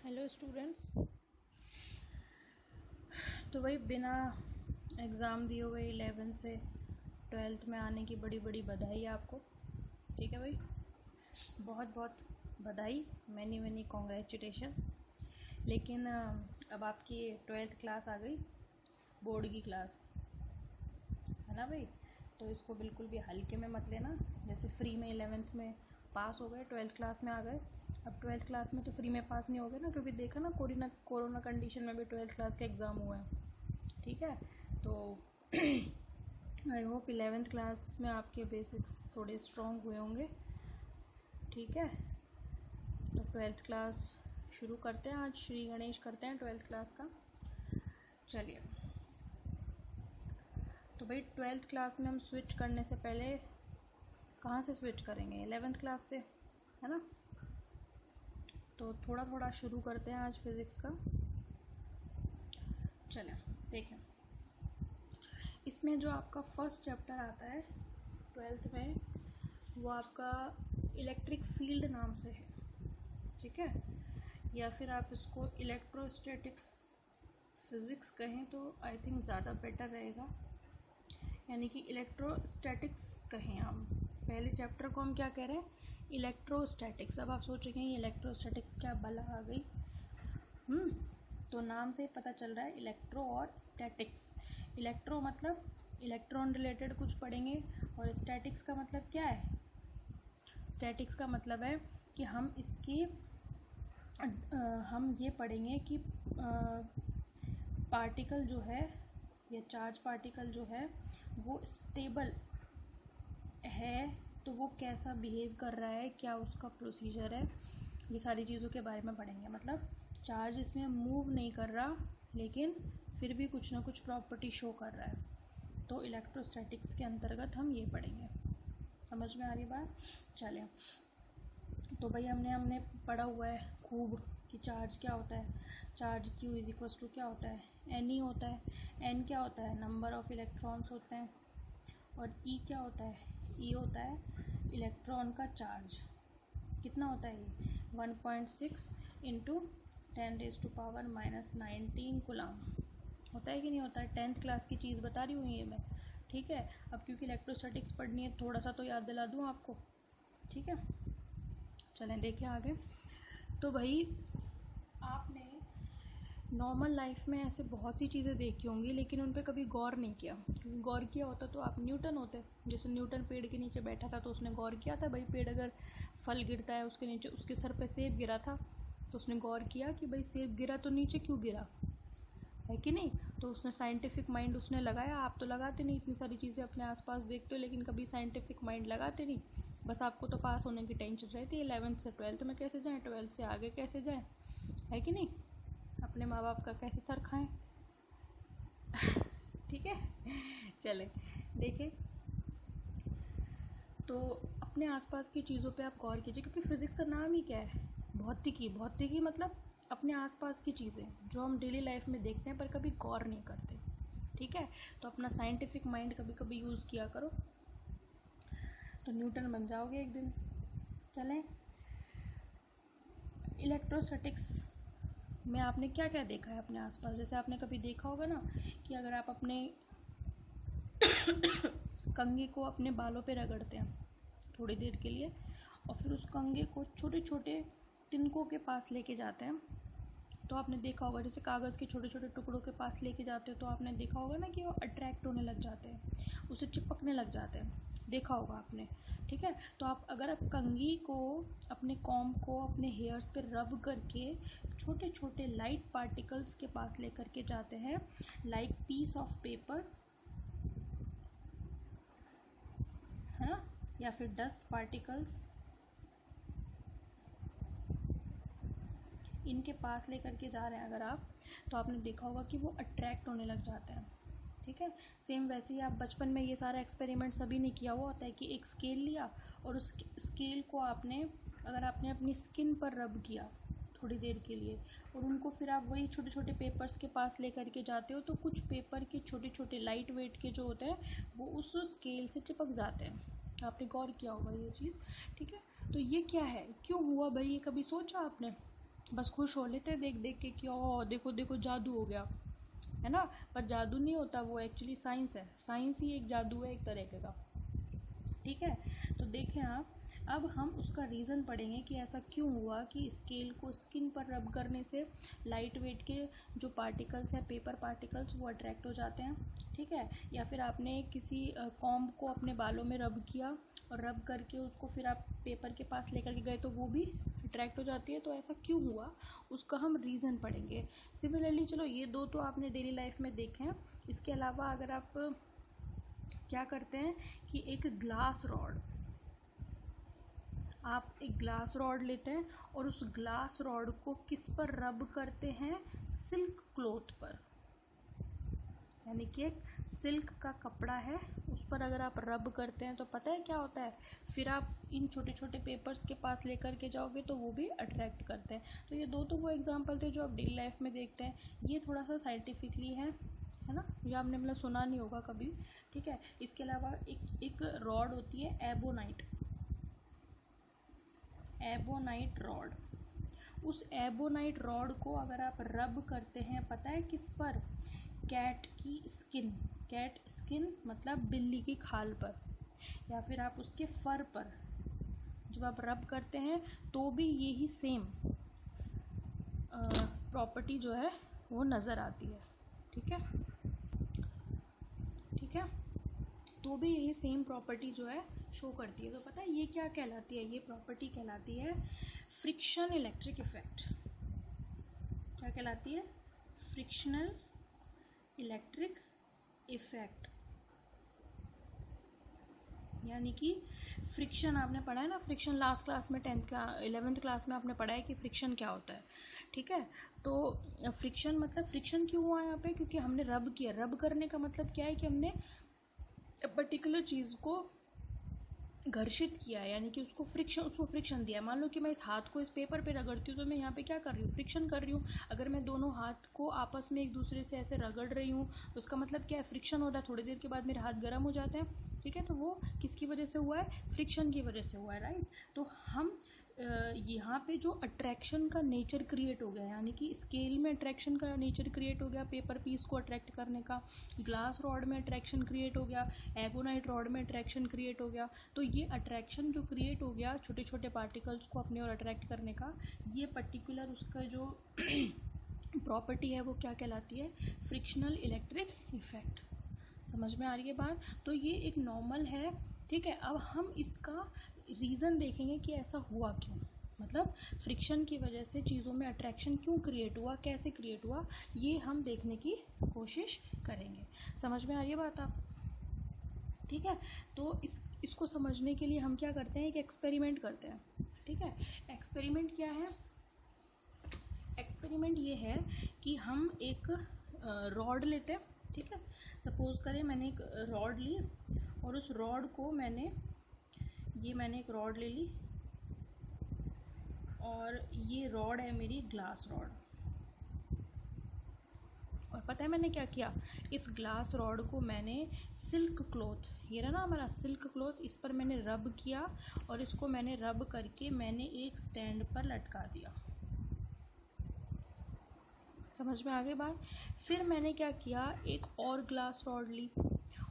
Hello students. तो भाई बिना एग्ज़ाम दिए हुए 11th से 12th में आने की बड़ी बड़ी बधाई आपको। ठीक है भाई, बहुत बहुत बधाई, मैनी मैनी कॉन्ग्रेचुलेशंस। लेकिन अब आपकी 12th क्लास आ गई, बोर्ड की क्लास है ना भाई। तो इसको बिल्कुल भी हल्के में मत लेना। जैसे फ्री में 11th में पास हो गए, 12th क्लास में आ गए, अब 12th क्लास में तो फ्री में पास नहीं हो गए ना, क्योंकि देखा ना कोरोना कंडीशन में भी 12th क्लास के एग्ज़ाम हुए हैं। ठीक है, तो आई होप 11th क्लास में आपके बेसिक्स थोड़े स्ट्रॉन्ग हुए होंगे। ठीक है, तो 12th क्लास शुरू करते हैं। आज श्री गणेश करते हैं 12th क्लास का। चलिए, तो भाई 12th क्लास में हम स्विच करने से पहले कहाँ से स्विच करेंगे? 11th क्लास से, है ना। तो थोड़ा थोड़ा शुरू करते हैं आज फिज़िक्स का। चलें देखें, इसमें जो आपका फर्स्ट चैप्टर आता है 12th में, वो आपका इलेक्ट्रिक फील्ड नाम से है। ठीक है, या फिर आप इसको इलेक्ट्रोस्टैटिक फिज़िक्स कहें तो आई थिंक ज़्यादा बेटर रहेगा, यानी कि इलेक्ट्रोस्टैटिक्स कहें आप। पहले चैप्टर को हम क्या कह रहे हैं? इलेक्ट्रोस्टैटिक्स। अब आप सोचेंगे इलेक्ट्रोस्टैटिक्स क्या बला आ गई। तो नाम से पता चल रहा है इलेक्ट्रो और स्टैटिक्स। इलेक्ट्रो मतलब इलेक्ट्रॉन रिलेटेड कुछ पढ़ेंगे, और स्टैटिक्स का मतलब क्या है? स्टैटिक्स का मतलब है कि हम इसकी हम ये पढ़ेंगे कि पार्टिकल जो है या चार्ज पार्टिकल जो है वो स्टेबल है तो वो कैसा बिहेव कर रहा है, क्या उसका प्रोसीजर है, ये सारी चीज़ों के बारे में पढ़ेंगे। मतलब चार्ज इसमें मूव नहीं कर रहा, लेकिन फिर भी कुछ ना कुछ प्रॉपर्टी शो कर रहा है, तो इलेक्ट्रोस्टैटिक्स के अंतर्गत हम ये पढ़ेंगे। समझ में आ रही बात? चलें, तो भाई हमने पढ़ा हुआ है खूब कि चार्ज क्या होता है। Charge Q is equal to क्या होता है? N होता है। N क्या होता है? नंबर ऑफ इलेक्ट्रॉन्स होते हैं। और E क्या होता है? E होता है इलेक्ट्रॉन का चार्ज। कितना होता है ये? 1.6 इंटू 10⁻⁻19 कूलम होता है कि नहीं होता है? 10th क्लास की चीज़ बता रही हूँ ये मैं। ठीक है, अब क्योंकि इलेक्ट्रोस्टैटिक्स पढ़नी है, थोड़ा सा तो याद दिला दूँ आपको। ठीक है, चलें देखिए आगे। तो भाई आपने नॉर्मल लाइफ में ऐसे बहुत सी चीज़ें देखी होंगी, लेकिन उन पर कभी गौर नहीं किया, क्योंकि गौर किया होता तो आप न्यूटन होते। जैसे न्यूटन पेड़ के नीचे बैठा था तो उसने गौर किया था भाई, पेड़ अगर फल गिरता है उसके नीचे, उसके सर पे सेब गिरा था तो उसने गौर किया कि भाई सेब गिरा तो नीचे क्यों गिरा, है कि नहीं। तो उसने साइंटिफिक माइंड उसने लगाया। आप तो लगाते नहीं, इतनी सारी चीज़ें अपने आसपास देखते हो, लेकिन कभी साइंटिफिक माइंड लगाते नहीं। बस आपको तो पास होने की टेंशन रहती है, 11th से 12th में कैसे जाएं, 12th से आगे कैसे जाएं, है कि नहीं। अपने माँ बाप का कैसे सर खाएं। ठीक है, चले देखें। तो अपने आसपास की चीज़ों पे आप गौर कीजिए, क्योंकि फिज़िक्स का नाम ही क्या है? भौतिकी। भौतिकी मतलब अपने आसपास की चीज़ें जो हम डेली लाइफ में देखते हैं पर कभी गौर नहीं करते। ठीक है, तो अपना साइंटिफिक माइंड कभी कभी यूज़ किया करो, तो न्यूटन बन जाओगे एक दिन। चलें, इलेक्ट्रोस्टैटिक्स में आपने क्या क्या देखा है अपने आसपास? जैसे आपने कभी देखा होगा ना कि अगर आप अपने कंघी को अपने बालों पे रगड़ते हैं थोड़ी देर के लिए, और फिर उस कंघे को छोटे छोटे तिनकों के पास लेके जाते हैं, तो आपने देखा होगा जैसे कागज़ के छोटे छोटे टुकड़ों के पास लेके जाते हो तो आपने देखा होगा ना कि वो अट्रैक्ट होने लग जाते हैं, उसे चिपकने लग जाते हैं, देखा होगा आपने। ठीक है, तो आप अगर आप कंघी को, अपने कॉम्ब को अपने हेयर्स पे रब करके छोटे छोटे लाइट पार्टिकल्स के पास लेकर के जाते हैं, लाइक पीस ऑफ पेपर, है ना, या फिर डस्ट पार्टिकल्स, इनके पास लेकर के जा रहे हैं अगर आप, तो आपने देखा होगा कि वो अट्रैक्ट होने लग जाते हैं। ठीक है, सेम वैसे ही आप बचपन में ये सारा एक्सपेरिमेंट सभी ने किया हुआ होता है कि एक स्केल लिया और उस स्केल को आपने, अगर आपने अपनी स्किन पर रब किया थोड़ी देर के लिए, और उनको फिर आप वही छोटे छोटे पेपर्स के पास लेकर के जाते हो, तो कुछ पेपर के छोटे छोटे लाइट वेट के जो होते हैं वो उस स्केल से चिपक जाते हैं। आपने गौर किया होगा ये चीज़। ठीक है, तो ये क्या है, क्यों हुआ भाई, ये कभी सोचा आपने? बस खुश हो लेते हैं देख देख के कि ओ देखो देखो जादू हो गया, है ना। पर जादू नहीं होता, वो एक्चुअली साइंस है, साइंस ही एक जादू है एक तरीके का, ठीक है। तो देखें आप, अब हम उसका रीज़न पढ़ेंगे कि ऐसा क्यों हुआ कि स्केल को स्किन पर रब करने से लाइट वेट के जो पार्टिकल्स हैं, पेपर पार्टिकल्स, वो अट्रैक्ट हो जाते हैं, ठीक है। या फिर आपने किसी कॉम्ब को अपने बालों में रब किया और रब करके उसको फिर आप पेपर के पास लेकर के गए तो वो भी अट्रैक्ट हो जाती है। तो ऐसा क्यों हुआ उसका हम रीज़न पढ़ेंगे। सिमिलरली चलो ये दो तो आपने डेली लाइफ में देखे हैं। इसके अलावा अगर आप क्या करते हैं कि एक ग्लास रॉड, आप एक ग्लास रॉड लेते हैं और उस ग्लास रॉड को किस पर रब करते हैं, सिल्क क्लॉथ पर, यानी कि एक सिल्क का कपड़ा है उस पर अगर आप रब करते हैं तो पता है क्या होता है, फिर आप इन छोटे छोटे पेपर्स के पास लेकर के जाओगे तो वो भी अट्रैक्ट करते हैं। तो ये दो तो वो एग्जांपल थे जो आप डेली लाइफ में देखते हैं। ये थोड़ा सा साइंटिफिकली है ना, ये आपने मतलब सुना नहीं होगा कभी, ठीक है। इसके अलावा एक रॉड होती है एबोनाइट, एबोनाइट रॉड। उस एबोनाइट रॉड को अगर आप रब करते हैं पता है किस पर, कैट की स्किन, कैट स्किन मतलब बिल्ली की खाल पर, या फिर आप उसके फर पर जब आप रब करते हैं तो भी यही सेम प्रॉपर्टी जो है वो नज़र आती है, ठीक है, ठीक है। तो भी यही सेम प्रॉपर्टी जो है शो करती है। तो पता है ये क्या कहलाती है, ये प्रॉपर्टी कहलाती है फ्रिक्शन इलेक्ट्रिक इफेक्ट। क्या कहलाती है, फ्रिक्शनल इलेक्ट्रिक इफेक्ट। यानी कि फ्रिक्शन आपने पढ़ा है ना, फ्रिक्शन लास्ट क्लास में 10th का 11th क्लास में आपने पढ़ा है कि फ्रिक्शन क्या होता है, ठीक है। तो फ्रिक्शन मतलब फ्रिक्शन क्यों हुआ यहाँ पे, क्योंकि हमने रब किया। रब करने का मतलब क्या है कि हमने पर्टिकुलर चीज़ को घर्षित किया है, यानी कि उसको फ्रिक्शन दिया। मान लो कि मैं इस हाथ को इस पेपर पे रगड़ती हूँ तो मैं यहाँ पे क्या कर रही हूँ, फ्रिक्शन कर रही हूँ। अगर मैं दोनों हाथ को आपस में एक दूसरे से ऐसे रगड़ रही हूँ तो उसका मतलब क्या है, फ्रिक्शन हो रहा है। थोड़ी देर के बाद मेरे हाथ गर्म हो जाते हैं, ठीक है। तो वो किसकी वजह से हुआ है, फ्रिक्शन की वजह से हुआ है, राइट। तो हम यहाँ पे जो अट्रैक्शन का नेचर क्रिएट हो गया, यानी कि स्केल में अट्रैक्शन का नेचर क्रिएट हो गया, पेपर पीस को अट्रैक्ट करने का, ग्लास रॉड में अट्रैक्शन क्रिएट हो गया, एबोनाइट रॉड में अट्रैक्शन क्रिएट हो गया। तो ये अट्रैक्शन जो क्रिएट हो गया छोटे छोटे पार्टिकल्स को अपने और अट्रैक्ट करने का, ये पर्टिकुलर उसका जो प्रॉपर्टी है वो क्या कहलाती है, फ्रिक्शनल इलेक्ट्रिक इफेक्ट। समझ में आ रही है बात। तो ये एक नॉर्मल है, ठीक है। अब हम इसका रीज़न देखेंगे कि ऐसा हुआ क्यों, मतलब फ्रिक्शन की वजह से चीज़ों में अट्रैक्शन क्यों क्रिएट हुआ, कैसे क्रिएट हुआ, ये हम देखने की कोशिश करेंगे। समझ में आ रही है बात आपको, ठीक है। तो इसको समझने के लिए हम क्या करते हैं, एक एक्सपेरिमेंट करते हैं, ठीक है। एक्सपेरिमेंट क्या है, एक्सपेरिमेंट ये है कि हम एक रॉड लेते हैं, ठीक है। सपोज़ करें मैंने एक रॉड ली और उस रॉड को मैंने एक रॉड ले ली और ये रॉड है मेरी ग्लास रॉड। और पता है मैंने क्या किया, इस ग्लास रॉड को मैंने सिल्क क्लॉथ, ये रहा ना हमारा सिल्क क्लॉथ, इस पर मैंने रब किया और इसको मैंने रब करके मैंने एक स्टैंड पर लटका दिया। समझ में आ गई बात। फिर मैंने क्या किया, एक और ग्लास रॉड ली,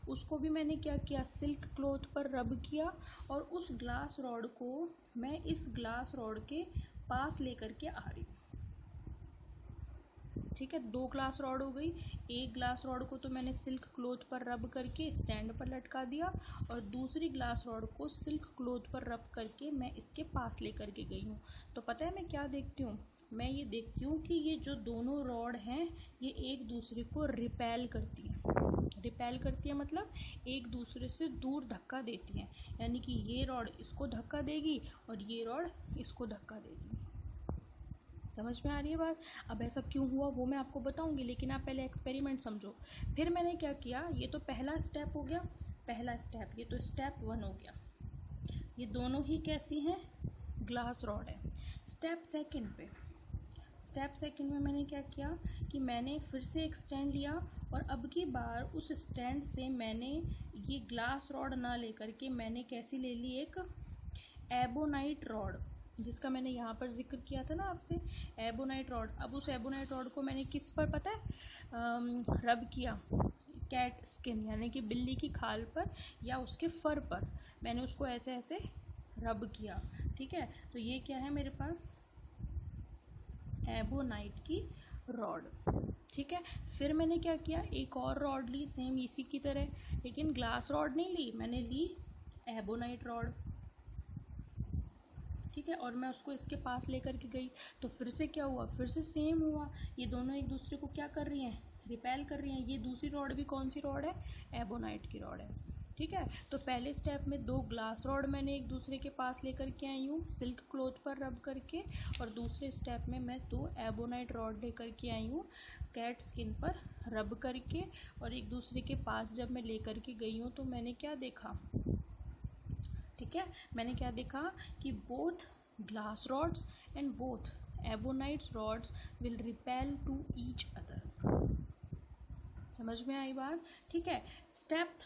उसको भी मैंने क्या किया, सिल्क क्लॉथ पर रब किया और उस ग्लास रॉड को मैं इस ग्लास रॉड के पास लेकर के आ रही हूँ, ठीक है। 2 ग्लास रॉड हो गई। एक ग्लास रॉड को तो मैंने सिल्क क्लॉथ पर रब करके स्टैंड पर लटका दिया और दूसरी ग्लास रॉड को सिल्क क्लॉथ पर रब करके मैं इसके पास लेकर के गई हूँ। तो पता है मैं क्या देखती हूँ, मैं ये देखती हूँ कि ये जो दोनों रॉड हैं ये एक दूसरे को रिपेल करती हैं। रिपेल करती है मतलब एक दूसरे से दूर धक्का देती हैं, यानी कि ये रॉड इसको धक्का देगी और ये रॉड इसको धक्का देगी। समझ में आ रही है बात। अब ऐसा क्यों हुआ वो मैं आपको बताऊंगी, लेकिन आप पहले एक्सपेरिमेंट समझो। फिर मैंने क्या किया, ये तो पहला स्टेप हो गया, पहला स्टेप, ये तो स्टेप 1 हो गया। ये दोनों ही कैसी हैं, ग्लास रॉड है। स्टेप सेकंड में मैंने क्या किया कि मैंने फिर से एक स्टैंड लिया और अब की बार उस स्टैंड से मैंने ये ग्लास रॉड ना लेकर के मैंने कैसी ले ली, एक एबोनाइट रॉड। जिसका मैंने यहाँ पर जिक्र किया था ना आपसे, एबोनाइट रॉड। अब उस एबोनाइट रॉड को मैंने किस पर पता है रब किया, कैट स्किन यानी कि बिल्ली की खाल पर या उसके फर पर मैंने उसको ऐसे ऐसे रब किया। ठीक है, तो ये क्या है मेरे पास, एबोनाइट की रॉड। ठीक है, फिर मैंने क्या किया, एक और रॉड ली सेम इसी की तरह, लेकिन ग्लास रॉड नहीं ली, मैंने ली एबोनाइट रॉड। ठीक है, और मैं उसको इसके पास लेकर के गई, तो फिर से क्या हुआ, फिर से सेम हुआ, ये दोनों एक दूसरे को क्या कर रही हैं, रिपेल कर रही हैं। ये दूसरी रॉड भी कौन सी रॉड है, एबोनाइट की रॉड है। ठीक है, तो पहले स्टेप में 2 ग्लास रॉड मैंने एक दूसरे के पास लेकर के आई हूँ सिल्क क्लॉथ पर रब करके, और दूसरे स्टेप में मैं 2 एबोनाइट रॉड लेकर के आई हूँ कैट स्किन पर रब करके। और एक दूसरे के पास जब मैं लेकर के गई हूँ तो मैंने क्या देखा, ठीक है, मैंने क्या देखा कि both glass rods and both ebonite rods will repel to each other. समझ में आई बात। ठीक है, स्टेप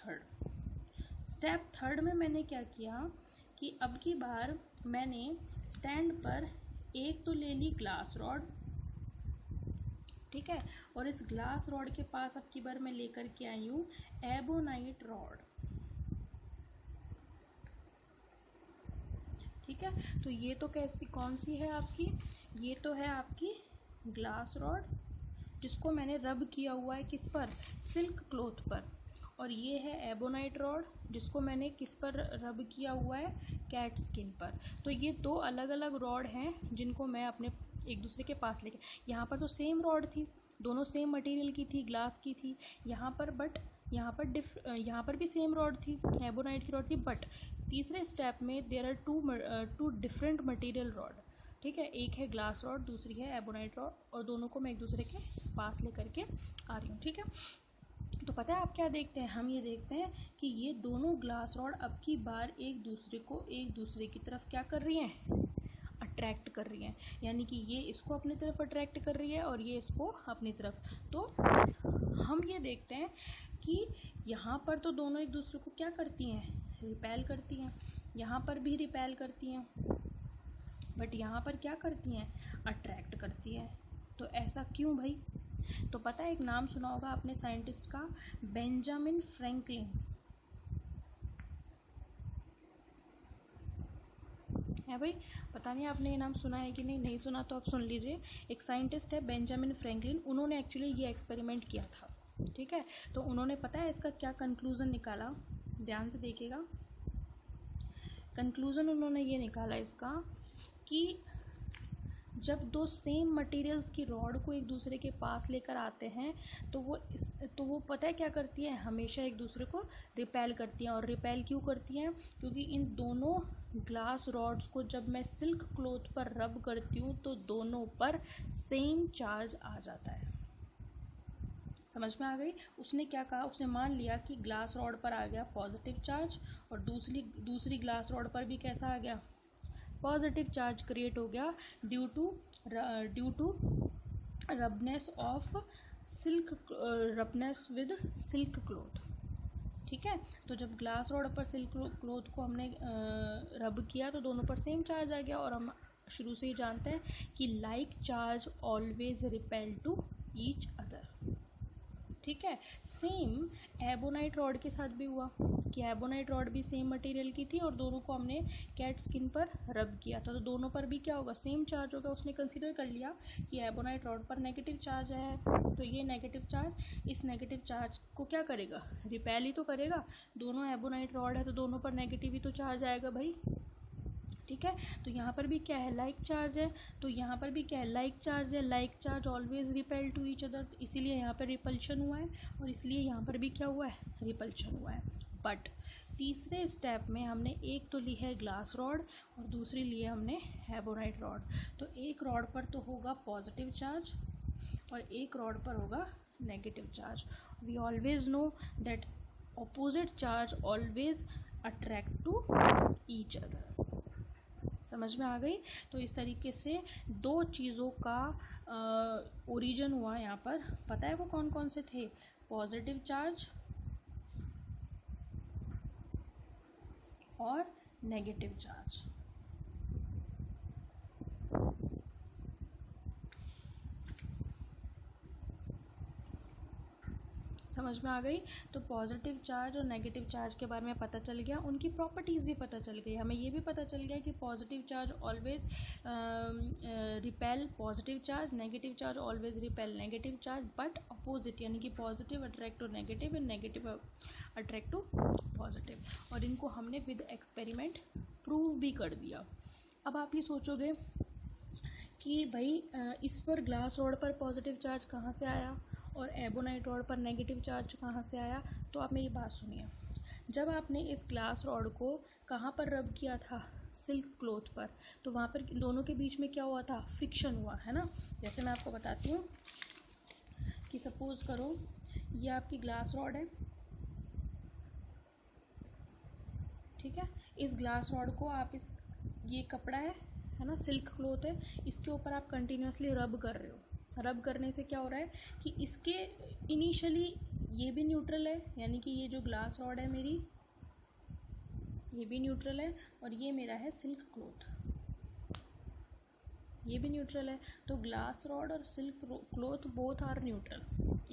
थर्ड में मैंने क्या किया कि अब की बार मैंने स्टैंड पर एक तो ले ली ग्लास रॉड, ठीक है, और इस ग्लास रॉड के पास अब की बार मैं लेकर के आई हूँ एबोनाइट रॉड। ठीक है, तो ये तो कैसी कौन सी है आपकी, ये तो है आपकी ग्लास रॉड जिसको मैंने रब किया हुआ है किस पर, सिल्क क्लॉथ पर, और ये है एबोनाइट रॉड जिसको मैंने किस पर रब किया हुआ है, कैट स्किन पर। तो ये 2 अलग अलग रॉड हैं जिनको मैं अपने एक दूसरे के पास लेके, यहाँ पर तो सेम रॉड थी, दोनों सेम मटेरियल की थी, ग्लास की थी यहाँ पर, बट यहाँ पर भी सेम रॉड थी, एबोनाइट की रॉड थी, बट तीसरे स्टेप में there are two different material rod. ठीक है, एक है ग्लास रॉड, दूसरी है एबोनाइट रॉड, और दोनों को मैं एक दूसरे के पास लेकर के आ रही हूँ। ठीक है, तो पता है आप क्या देखते हैं, हम ये देखते हैं कि ये दोनों ग्लास रॉड अब की बार एक दूसरे की तरफ क्या कर रही हैं, अट्रैक्ट कर रही हैं, यानी कि ये इसको अपनी तरफ अट्रैक्ट कर रही है और ये इसको अपनी तरफ। तो हम ये देखते हैं कि यहाँ पर तो दोनों एक दूसरे को क्या करती हैं, रिपेल करती हैं, यहाँ पर भी रिपेल करती हैं, बट यहाँ पर क्या करती हैं, अट्रैक्ट करती हैं। तो ऐसा क्यों भाई, तो पता है एक नाम सुना होगा आपने साइंटिस्ट का, बेंजामिन फ्रैंकलिन, है भाई, पता नहीं आपने ये नाम सुना है कि नहीं, नहीं सुना तो आप सुन लीजिए। एक साइंटिस्ट है बेंजामिन फ्रैंकलिन, उन्होंने एक्चुअली ये एक्सपेरिमेंट किया था। ठीक है, तो उन्होंने पता है इसका क्या कंक्लूज़न निकाला, ध्यान से देखिएगा। कंक्लूज़न उन्होंने ये निकाला इसका कि जब 2 सेम मटेरियल्स की रॉड को एक दूसरे के पास लेकर आते हैं तो वो पता है क्या करती हैं, हमेशा एक दूसरे को रिपेल करती हैं। और रिपेल क्यों करती हैं, क्योंकि इन दोनों ग्लास रॉड्स को जब मैं सिल्क क्लॉथ पर रब करती हूँ तो दोनों पर सेम चार्ज आ जाता है। समझ में आ गई। उसने क्या कहा, उसने मान लिया कि ग्लास रॉड पर आ गया पॉजिटिव चार्ज और दूसरी ग्लास रॉड पर भी कैसा आ गया, पॉजिटिव चार्ज क्रिएट हो गया due to rubbing of rubbing with silk cloth. ठीक है, तो जब ग्लास रॉड पर सिल्क क्लॉथ को हमने रब किया तो दोनों पर सेम चार्ज आ गया, और हम शुरू से ही जानते हैं कि like charge always repel to each other. ठीक है, सेम एबोनाइट रॉड के साथ भी हुआ कि एबोनाइट रॉड भी सेम मटेरियल की थी और दोनों को हमने कैट स्किन पर रब किया था, तो दोनों पर भी क्या होगा, सेम चार्ज होगा। उसने कंसीडर कर लिया कि एबोनाइट रॉड पर नेगेटिव चार्ज है, तो ये नेगेटिव चार्ज इस नेगेटिव चार्ज को क्या करेगा, रिपेल ही तो करेगा। दोनों एबोनाइट रॉड है तो दोनों पर नेगेटिव ही तो चार्ज आएगा भाई। ठीक है, तो यहाँ पर भी क्या है, लाइक चार्ज है, तो यहाँ पर भी क्या है, लाइक चार्ज है, like charge always repel to each other, इसीलिए यहाँ पर रिपल्शन हुआ है और इसलिए यहाँ पर भी क्या हुआ है, रिपल्शन हुआ है। बट तीसरे स्टेप में हमने एक तो ली है ग्लास रॉड और दूसरी ली है हमने एबोनाइट रॉड, तो एक रॉड पर तो होगा पॉजिटिव चार्ज और एक रॉड पर होगा negative charge. We always know that opposite charge always attract to each other. समझ में आ गई। तो इस तरीके से 2 चीज़ों का ओरिजिन हुआ यहाँ पर। पता है वो कौन कौन से थे, पॉजिटिव चार्ज और नेगेटिव चार्ज। समझ में आ गई। तो पॉजिटिव चार्ज और नेगेटिव चार्ज के बारे में पता चल गया, उनकी प्रॉपर्टीज़ भी पता चल गई। हमें ये भी पता चल गया कि positive charge always repel positive charge, negative charge always repel negative charge, but opposite, यानी कि positive attract to negative and negative attract to positive. और इनको हमने विद एक्सपेरिमेंट प्रूव भी कर दिया। अब आप ये सोचोगे कि भाई इस पर ग्लास रॉड पर पॉजिटिव चार्ज कहाँ से आया और एबोनाइट रॉड पर नेगेटिव चार्ज कहाँ से आया। तो आप मेरी बात सुनिए, जब आपने इस ग्लास रॉड को कहाँ पर रब किया था, सिल्क क्लॉथ पर, तो वहाँ पर दोनों के बीच में क्या हुआ था, फ्रिक्शन हुआ है ना। जैसे मैं आपको बताती हूँ कि सपोज करो ये आपकी ग्लास रॉड है, ठीक है। इस ग्लास रॉड को आप ये कपड़ा है ना, सिल्क क्लॉथ है, इसके ऊपर आप कंटिन्यूसली रब कर रहे हो। रब करने से क्या हो रहा है कि इसके इनिशियली ये भी न्यूट्रल है, यानी कि ये जो ग्लास रॉड है मेरी, ये भी न्यूट्रल है, और ये मेरा है सिल्क क्लॉथ, ये भी न्यूट्रल है। तो ग्लास रॉड और silk cloth both are neutral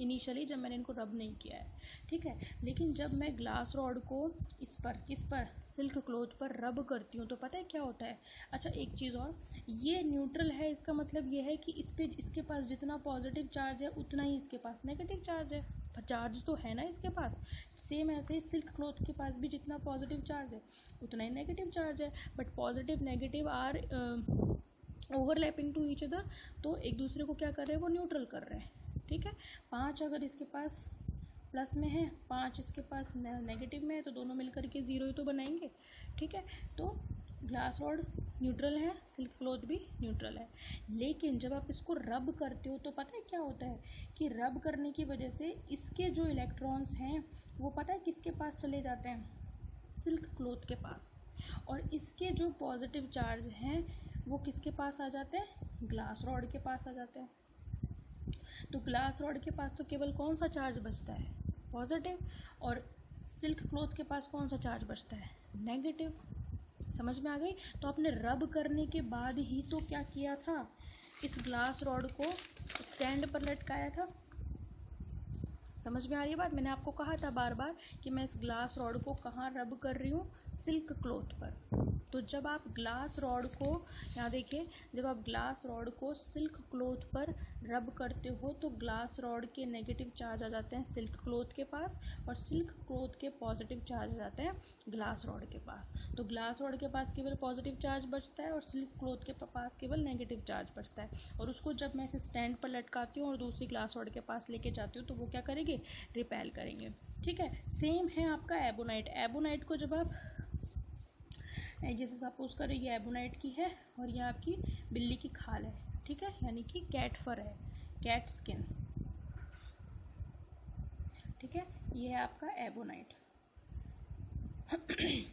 initially, जब मैंने इनको रब नहीं किया है, ठीक है। लेकिन जब मैं ग्लास रॉड को किस पर सिल्क क्लॉथ पर रब करती हूँ तो पता है क्या होता है। अच्छा एक चीज़ और, ये न्यूट्रल है, इसका मतलब ये है कि इसके पास जितना पॉजिटिव चार्ज है उतना ही इसके पास नेगेटिव चार्ज है। चार्ज तो है ना इसके पास, सेम ऐसे ही सिल्क क्लॉथ के पास भी जितना पॉजिटिव चार्ज है उतना ही नेगेटिव चार्ज है। But positive negative are overlapping to each other, तो एक दूसरे को क्या कर रहे हैं, वो न्यूट्रल कर रहे हैं, ठीक है। 5 अगर इसके पास प्लस में है, 5 इसके पास नेगेटिव में है, तो दोनों मिलकर के 0 ही तो बनाएंगे, ठीक है। तो ग्लास रॉड न्यूट्रल है, सिल्क क्लॉथ भी न्यूट्रल है। लेकिन जब आप इसको रब करते हो तो पता है क्या होता है कि रब करने की वजह से इसके जो इलेक्ट्रॉन्स हैं वो पता है किसके पास चले जाते हैं, सिल्क क्लॉथ के पास, और इसके जो पॉजिटिव चार्ज हैं वो किसके पास आ जाते हैं, ग्लास रॉड के पास आ जाते हैं। तो ग्लास रॉड के पास तो केवल कौन सा चार्ज बचता है, पॉजिटिव, और सिल्क क्लॉथ के पास कौन सा चार्ज बचता है, नेगेटिव। समझ में आ गई। तो आपने रब करने के बाद ही तो क्या किया था, इस ग्लास रॉड को स्टैंड पर लटकाया था। समझ में आ रही है बात। मैंने आपको कहा था बार बार कि मैं इस ग्लास रॉड को कहाँ रब कर रही हूँ, सिल्क क्लॉथ पर। तो जब आप ग्लास रॉड को, यहाँ देखिए, जब आप ग्लास रॉड को सिल्क क्लॉथ पर रब करते हो तो ग्लास रॉड के नेगेटिव चार्ज आ जाते हैं सिल्क क्लॉथ के पास, और सिल्क क्लॉथ के पॉजिटिव चार्ज आ जाते हैं ग्लास रॉड के पास। तो ग्लास रॉड के पास केवल पॉजिटिव चार्ज बचता है और सिल्क क्लॉथ के पास केवल नेगेटिव चार्ज बचता है। और उसको जब मैं इसे स्टैंड पर लटकाती हूँ और दूसरी ग्लास रॉड के पास लेके जाती हूँ तो वो क्या करेंगे, रिपेल करेंगे, ठीक है। सेम है आपका एबोनाइट। एबोनाइट को जब आप, जैसे सपोज करें ये एबोनाइट की है और ये आपकी बिल्ली की खाल है, ठीक है, यानी कि कैट फर है, कैट स्किन, ठीक है, ये है आपका एबोनाइट।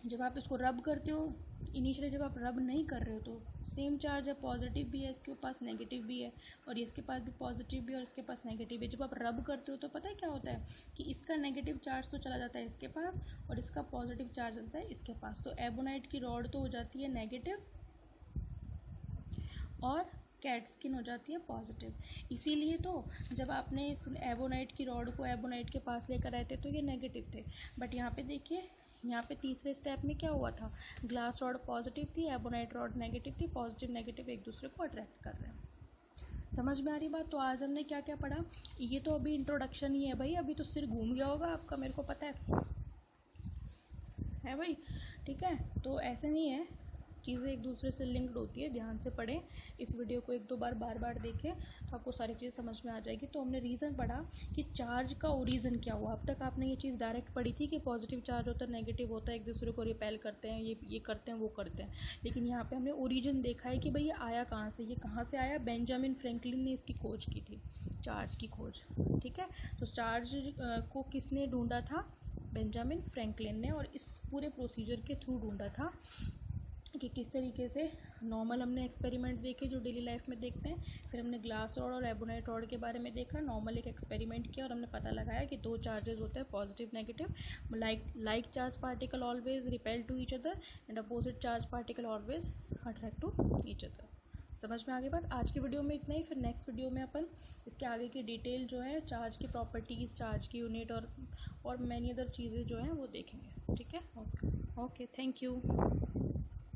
जब आप इसको रब करते हो, इनिशियली जब आप रब नहीं कर रहे हो तो सेम चार्ज है, पॉजिटिव भी है इसके पास, नेगेटिव भी है, और इसके पास भी पॉजिटिव भी और इसके पास नेगेटिव है। जब आप रब करते हो तो पता है क्या होता है कि इसका नेगेटिव चार्ज तो चला जाता है इसके पास और इसका पॉजिटिव चार्ज आता है इसके पास। तो एबोनाइट की रॉड तो हो जाती है नेगेटिव और कैट स्किन हो जाती है पॉजिटिव। इसीलिए तो जब आपने इस एबोनाइट की रॉड को एबोनाइट के पास लेकर आए थे तो ये नेगेटिव थे, बट यहाँ पे देखिए, यहाँ पे तीसरे स्टेप में क्या हुआ था, ग्लास रॉड पॉजिटिव थी, एबोनाइट रॉड नेगेटिव थी, पॉजिटिव नेगेटिव एक दूसरे को अट्रैक्ट कर रहे हैं। समझ में आ रही बात। तो आज हमने क्या क्या पढ़ा, ये तो अभी इंट्रोडक्शन ही है भाई, अभी तो सिर घूम गया होगा आपका, मेरे को पता है भाई, ठीक है। तो ऐसे नहीं है, चीज़ें एक दूसरे से लिंक्ड होती है, ध्यान से पढ़ें, इस वीडियो को 1-2 बार बार देखें तो आपको सारी चीज़ समझ में आ जाएगी। तो हमने रीज़न पढ़ा कि चार्ज का ओरिजिन क्या हुआ। अब तक आपने ये चीज़ डायरेक्ट पढ़ी थी कि पॉजिटिव चार्ज होता है, नेगेटिव होता है, एक दूसरे को रिपेल करते हैं, ये करते हैं, वो करते हैं। लेकिन यहाँ पे हमने ओरिजिन देखा है कि भाई ये आया कहाँ से, ये कहाँ से आया, बेंजामिन फ्रैंकलिन ने इसकी खोज की थी, चार्ज की खोज, ठीक है। तो चार्ज को किसने ढूंढा था, बेंजामिन फ्रैंकलिन ने, और इस पूरे प्रोसीजर के थ्रू ढूंढा था कि किस तरीके से नॉर्मल हमने एक्सपेरिमेंट देखे जो डेली लाइफ में देखते हैं, फिर हमने ग्लास रॉड और एबोनाइट रॉड के बारे में देखा, नॉर्मल एक एक्सपेरिमेंट किया और हमने पता लगाया कि 2 चार्जेस होते हैं, positive negative, like charge particle always repel to each other and opposite charge particle always attract to each other. समझ में आगे बात। आज की वीडियो में इतना ही, फिर नेक्स्ट वीडियो में अपन इसके आगे की डिटेल जो है, चार्ज की प्रॉपर्टीज़, चार्ज की यूनिट और मैनी अदर चीज़ें जो हैं वो देखेंगे। ठीक है, ओके, थैंक यू।